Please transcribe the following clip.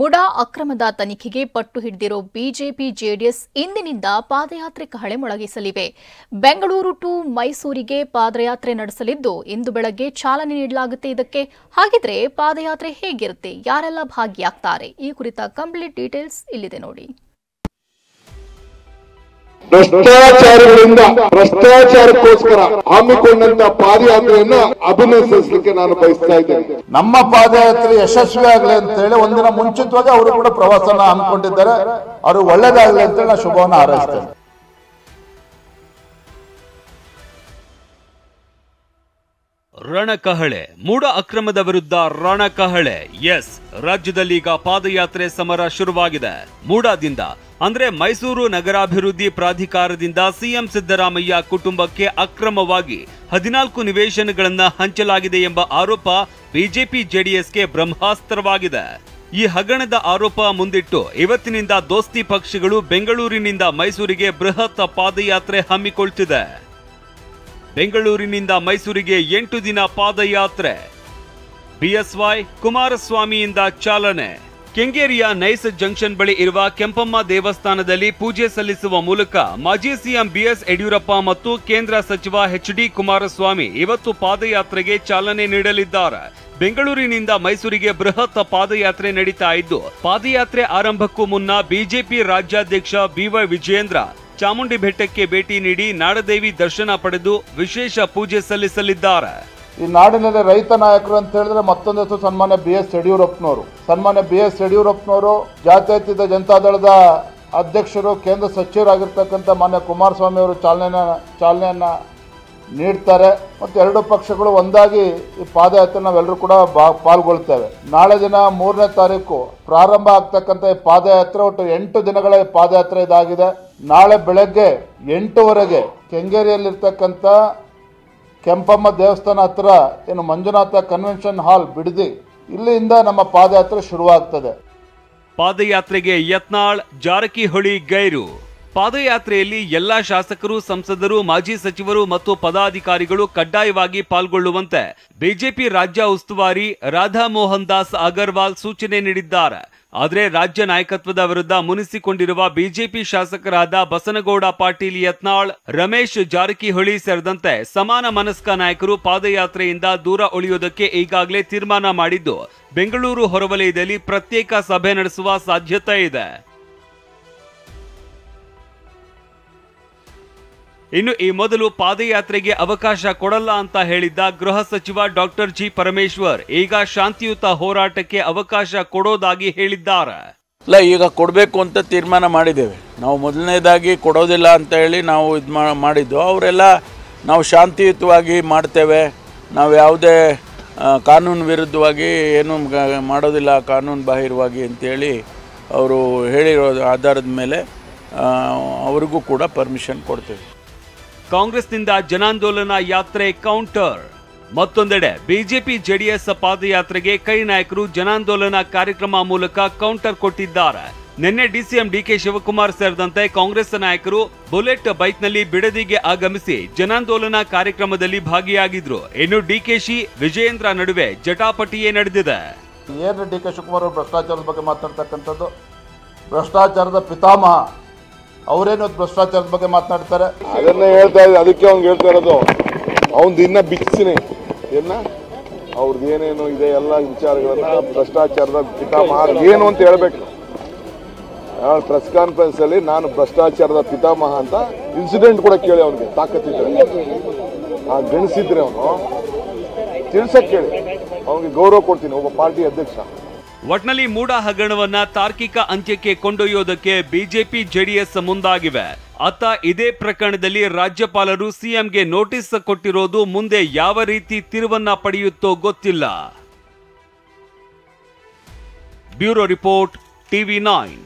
ಮುಡಾ ಅಕ್ರಮದ ತನಿಖೆಗೆ ಪಟ್ಟು ಹಿಡಿದಿರೋ BJP JDS ಇಂದಿನಿಂದ ಪಾದಯಾತ್ರೆ ಕಹಳೆ ಮೊಳಗಿಸಲಿವೆ. ಬೆಂಗಳೂರು ಟು ಮೈಸೂರಿಗೆ ಪಾದಯಾತ್ರೆ ನಡೆಸಲಿದ್ದು ಇಂದು ಬೆಳಗ್ಗೆ ಚಾಲನೆ ನೀಡಲಾಗುತ್ತೆ. ಇದಕ್ಕೆ ಹಾಗಿದ್ರೆ ಪಾದಯಾತ್ರೆ ಹೇಗಿರುತ್ತೆ, ಯಾರೆಲ್ಲ ಭಾಗಿಯಾಗ್ತಾರೆ, ಈ ಕುರಿತ ಕಂಪ್ಲೀಟ್ ಡೀಟೇಲ್ಸ್ ಇಲ್ಲಿದೆ ನೋಡಿ. ಭ್ರಷ್ಟಾಚಾರಗಳಿಂದ ಭ್ರಷ್ಟಾಚಾರಕ್ಕೋಸ್ಕರ ಹಮ್ಮಿಕೊಂಡಂತ ಪಾದಯಾತ್ರೆಯನ್ನು ಅಭಿನಂದಿಸಲಿಕ್ಕೆ ನಾನು ಬಯಸ್ತಾ ಇದ್ದೇನೆ. ನಮ್ಮ ಪಾದಯಾತ್ರೆ ಯಶಸ್ವಿ ಆಗಲಿ ಅಂತ ಹೇಳಿ ಒಂದಿನ ಮುಂಚಿತವಾಗಿ ಅವರು ಕೂಡ ಪ್ರವಾಸನ ಹಮ್ಮಿಕೊಂಡಿದ್ದಾರೆ. ಅವರು ಒಳ್ಳೇದಾಗಲಿ ಅಂತ ಹೇಳಿ ನಾನು ಶುಭವನ್ನು ಹಾರೈಸ್ತೇನೆ. ರಣಕಹಳೆ, ಮೂಡ ಅಕ್ರಮದ ವಿರುದ್ಧ ರಣಕಹಳೆ. ಎಸ್, ರಾಜ್ಯದಲ್ಲೀಗ ಪಾದಯಾತ್ರೆ ಸಮರ ಶುರುವಾಗಿದೆ. ಮೂಡಾದಿಂದ ಅಂದ್ರೆ ಮೈಸೂರು ನಗರಾಭಿವೃದ್ಧಿ ಪ್ರಾಧಿಕಾರದಿಂದ ಸಿಎಂ ಸಿದ್ದರಾಮಯ್ಯ ಕುಟುಂಬಕ್ಕೆ ಅಕ್ರಮವಾಗಿ 14 ನಿವೇಶನಗಳನ್ನ ಹಂಚಲಾಗಿದೆ ಎಂಬ ಆರೋಪ ಬಿಜೆಪಿ ಜೆಡಿಎಸ್ಗೆ ಬ್ರಹ್ಮಾಸ್ತ್ರವಾಗಿದೆ. ಈ ಹಗರಣದ ಆರೋಪ ಮುಂದಿಟ್ಟು ಇವತ್ತಿನಿಂದ ದೋಸ್ತಿ ಪಕ್ಷಗಳು ಬೆಂಗಳೂರಿನಿಂದ ಮೈಸೂರಿಗೆ ಬೃಹತ್ ಪಾದಯಾತ್ರೆ ಹಮ್ಮಿಕೊಳ್ತಿದೆ. ಬೆಂಗಳೂರಿನಿಂದ ಮೈಸೂರಿಗೆ 8 ದಿನ ಪಾದಯಾತ್ರೆ. ಬಿಎಸ್ವೈ ಕುಮಾರಸ್ವಾಮಿಯಿಂದ ಚಾಲನೆ. ಕೆಂಗೇರಿಯ ನೈಸ್ ಜಂಕ್ಷನ್ ಬಳಿ ಇರುವ ಕೆಂಪಮ್ಮ ದೇವಸ್ಥಾನದಲ್ಲಿ ಪೂಜೆ ಸಲ್ಲಿಸುವ ಮೂಲಕ ಮಾಜಿ ಸಿಎಂ ಬಿಎಸ್ ಯಡಿಯೂರಪ್ಪ ಮತ್ತು ಕೇಂದ್ರ ಸಚಿವ ಎಚ್ಡಿ ಕುಮಾರಸ್ವಾಮಿ ಇವತ್ತು ಪಾದಯಾತ್ರೆಗೆ ಚಾಲನೆ ನೀಡಲಿದ್ದಾರೆ. ಬೆಂಗಳೂರಿನಿಂದ ಮೈಸೂರಿಗೆ ಬೃಹತ್ ಪಾದಯಾತ್ರೆ ನಡೀತಾ ಇದ್ದು, ಪಾದಯಾತ್ರೆ ಆರಂಭಕ್ಕೂ ಮುನ್ನ ಬಿಜೆಪಿ ರಾಜ್ಯಾಧ್ಯಕ್ಷ ಬಿವೈ ವಿಜಯೇಂದ್ರ ಚಾಮುಂಡಿ ಬೆಟ್ಟಕ್ಕೆ ಭೇಟಿ ನೀಡಿ ನಾಡದೇವಿ ದರ್ಶನ ಪಡೆದು ವಿಶೇಷ ಪೂಜೆ ಸಲ್ಲಿಸಲಿದ್ದಾರೆ. ಈ ನಾಡಿನಲ್ಲಿ ರೈತ ನಾಯಕರು ಅಂತ ಹೇಳಿದ್ರೆ ಮತ್ತೊಂದು ಹೆಸರು ಸನ್ಮಾನ್ಯ BS ಯಡಿಯೂರಪ್ಪನವರು. ಸನ್ಮಾನ್ಯ BS ಯಡಿಯೂರಪ್ಪನವರು ಜಾತ್ಯತೀತ ಜನತಾದಳದ ಅಧ್ಯಕ್ಷರು, ಕೇಂದ್ರ ಸಚಿವರಾಗಿರ್ತಕ್ಕಂಥ ಮಾನ್ಯ ಕುಮಾರಸ್ವಾಮಿ ಅವರು ಚಾಲನೆಯನ್ನ ನೀಡ್ತಾರೆ. ಮತ್ತು ಎರಡು ಪಕ್ಷಗಳು ಒಂದಾಗಿ ಈ ಪಾದಯಾತ್ರೆ ನಾವೆಲ್ಲರೂ ಕೂಡ ಪಾಲ್ಗೊಳ್ತೇವೆ. ನಾಳೆ ದಿನ 3ನೇ ತಾರೀಕು ಪ್ರಾರಂಭ ಆಗ್ತಕ್ಕಂಥ ಈ ಪಾದಯಾತ್ರೆ ಒಟ್ಟು 8 ದಿನಗಳ ಪಾದಯಾತ್ರೆ ಇದಾಗಿದೆ. ನಾಳೆ ಬೆಳಗ್ಗೆ 8ವರೆಗೆ ಕೆಂಗೇರಿಯಲ್ಲಿರ್ತಕ್ಕಂಥ ಕೆಂಪಮ್ಮ ದೇವಸ್ಥಾನ ಹತ್ರ ಏನು ಮಂಜುನಾಥ ಕನ್ವೆನ್ಷನ್ ಹಾಲ್ ಬಿಡದಿ, ಇಲ್ಲಿಂದ ನಮ್ಮ ಪಾದಯಾತ್ರೆ ಶುರುವಾಗ್ತದೆ. ಪಾದಯಾತ್ರೆಗೆ ಯತ್ನಾಳ್, ಜಾರಕಿಹೊಳಿ ಗೈರು. ಪಾದಯಾತ್ರೆಯಲ್ಲಿ ಎಲ್ಲಾ ಶಾಸಕರು, ಸಂಸದರು, ಮಾಜಿ ಸಚಿವರು ಮತ್ತು ಪದಾಧಿಕಾರಿಗಳು ಕಡ್ಡಾಯವಾಗಿ ಪಾಲ್ಗೊಳ್ಳುವಂತೆ ಬಿಜೆಪಿ ರಾಜ್ಯ ಉಸ್ತುವಾರಿ ರಾಧಾ ಮೋಹನ್ ದಾಸ್ ಅಗರ್ವಾಲ್ ಸೂಚನೆ ನೀಡಿದ್ದಾರೆ. ಆದರೆ ರಾಜ್ಯ ನಾಯಕತ್ವದ ವಿರುದ್ಧ ಮುನಿಸಿಕೊಂಡಿರುವ ಬಿಜೆಪಿ ಶಾಸಕರಾದ ಬಸನಗೌಡ ಪಾಟೀಲ್ ಯತ್ನಾಳ್, ರಮೇಶ್ ಜಾರಕಿಹೊಳಿ ಸೇರಿದಂತೆ ಸಮಾನ ಮನಸ್ಕ ನಾಯಕರು ಪಾದಯಾತ್ರೆಯಿಂದ ದೂರ ಉಳಿಯುವುದಕ್ಕೆ ಈಗಾಗಲೇ ತೀರ್ಮಾನ ಮಾಡಿದ್ದು, ಬೆಂಗಳೂರು ಹೊರವಲಯದಲ್ಲಿ ಪ್ರತ್ಯೇಕ ಸಭೆ ನಡೆಸುವ ಸಾಧ್ಯತೆ ಇದೆ. ಇನ್ನು ಈ ಮೊದಲು ಪಾದಯಾತ್ರೆಗೆ ಅವಕಾಶ ಕೊಡಲ್ಲ ಅಂತ ಹೇಳಿದ್ದ ಗೃಹ ಸಚಿವ ಡಾಕ್ಟರ್ ಜಿ ಪರಮೇಶ್ವರ್ ಈಗ ಶಾಂತಿಯುತ ಹೋರಾಟಕ್ಕೆ ಅವಕಾಶ ಕೊಡೋದಾಗಿ ಹೇಳಿದ್ದಾರೆ. ಇಲ್ಲ, ಈಗ ಕೊಡಬೇಕು ಅಂತ ತೀರ್ಮಾನ ಮಾಡಿದ್ದೇವೆ. ನಾವು ಮೊದಲನೇದಾಗಿ ಕೊಡೋದಿಲ್ಲ ಅಂತ ಹೇಳಿ ನಾವು ಮಾಡಿದ್ದು. ಅವರೆಲ್ಲ ನಾವು ಶಾಂತಿಯುತವಾಗಿ ಮಾಡ್ತೇವೆ, ನಾವು ಯಾವುದೇ ಕಾನೂನು ವಿರುದ್ಧವಾಗಿ ಏನು ಮಾಡೋದಿಲ್ಲ, ಕಾನೂನು ಬಾಹಿರವಾಗಿ ಅಂತೇಳಿ ಅವರು ಹೇಳಿರೋ ಆಧಾರದ ಮೇಲೆ ಅವ್ರಿಗೂ ಕೂಡ ಪರ್ಮಿಷನ್ ಕೊಡ್ತೇವೆ. ಕಾಂಗ್ರೆಸ್ನಿಂದ ಜನಾಂದೋಲನ ಯಾತ್ರೆ ಕೌಂಟರ್. ಮತ್ತೊಂದೆಡೆ ಬಿಜೆಪಿ ಜೆಡಿಎಸ್ ಪಾದಯಾತ್ರೆಗೆ ಕೈ ನಾಯಕರು ಜನಾಂದೋಲನ ಕಾರ್ಯಕ್ರಮ ಮೂಲಕ ಕೌಂಟರ್ ಕೊಟ್ಟಿದ್ದಾರೆ. ನಿನ್ನೆ ಡಿಸಿಎಂ ಡಿಕೆ ಶಿವಕುಮಾರ್ ಸೇರಿದಂತೆ ಕಾಂಗ್ರೆಸ್ ನಾಯಕರು ಬುಲೆಟ್ ಬೈಕ್ನಲ್ಲಿ ಬಿಡದಿಗೆ ಆಗಮಿಸಿ ಜನಾಂದೋಲನ ಕಾರ್ಯಕ್ರಮದಲ್ಲಿ ಭಾಗಿಯಾಗಿದ್ರು. ಇನ್ನು ಡಿಕೆಶಿ ವಿಜಯೇಂದ್ರ ನಡುವೆ ಜಟಾಪಟಿಯೇ ನಡೆದಿದೆ. ಏನು ಡಿಕೆ ಶಿವಕುಮಾರ್ ಅವರು ಭ್ರಷ್ಟಾಚಾರದ ಬಗ್ಗೆ ಮಾತನಾಡ್ತಕ್ಕಂಥದ್ದು, ಭ್ರಷ್ಟಾಚಾರದ ಪಿತಾಮಹ ಅವರೇನು ಭ್ರಷ್ಟಾಚಾರದ ಬಗ್ಗೆ ಮಾತನಾಡ್ತಾರೆ, ಅದನ್ನೇ ಹೇಳ್ತಾ ಇದ್ದೆ. ಅದಕ್ಕೆ ಅವ್ನು ಹೇಳ್ತಾ ಇರೋದು, ಅವ್ನು ಇನ್ನ ಬಿಚ್ಚಿನಿ ಅವ್ರದ್ದು ಏನೇನು ಇದೆ ಎಲ್ಲ ವಿಚಾರಗಳನ್ನ ಭ್ರಷ್ಟಾಚಾರದ ಪಿತಾಮಹ ಏನು ಅಂತ ಹೇಳ್ಬೇಕು. ಪ್ರೆಸ್ ಕಾನ್ಫರೆನ್ಸ್ ಅಲ್ಲಿ ನಾನು ಭ್ರಷ್ಟಾಚಾರದ ಪಿತಾಮಹ ಅಂತ ಇನ್ಸಿಡೆಂಟ್ ಕೂಡ ಕೇಳಿ ಅವನಿಗೆ ತಾಕತ್ತಿದ್ರೆ, ಆ ಗಣಿಸಿದ್ರೆ ಅವನು ತಿಳ್ಸಕ್ ಕೇಳಿ, ಅವನಿಗೆ ಗೌರವ ಕೊಡ್ತೀನಿ ಒಬ್ಬ ಪಾರ್ಟಿ ಅಧ್ಯಕ್ಷ. ಒಟ್ನಲ್ಲಿ ಮೂಡ ಹಗರಣವನ್ನ ತಾರ್ಕಿಕ ಅಂತ್ಯಕ್ಕೆ ಕೊಂಡೊಯ್ಯೋದಕ್ಕೆ ಬಿಜೆಪಿ ಜೆಡಿಎಸ್ ಮುಂದಾಗಿವೆ. ಅತ್ತ ಇದೇ ಪ್ರಕರಣದಲ್ಲಿ ರಾಜ್ಯಪಾಲರು ಸಿಎಂಗೆ ನೋಟಿಸ್ ಕೊಟ್ಟಿರೋದು ಮುಂದೆ ಯಾವ ರೀತಿ ತಿರುವನ್ನ ಪಡೆಯುತ್ತೋ ಗೊತ್ತಿಲ್ಲ. Bureau report, TV9.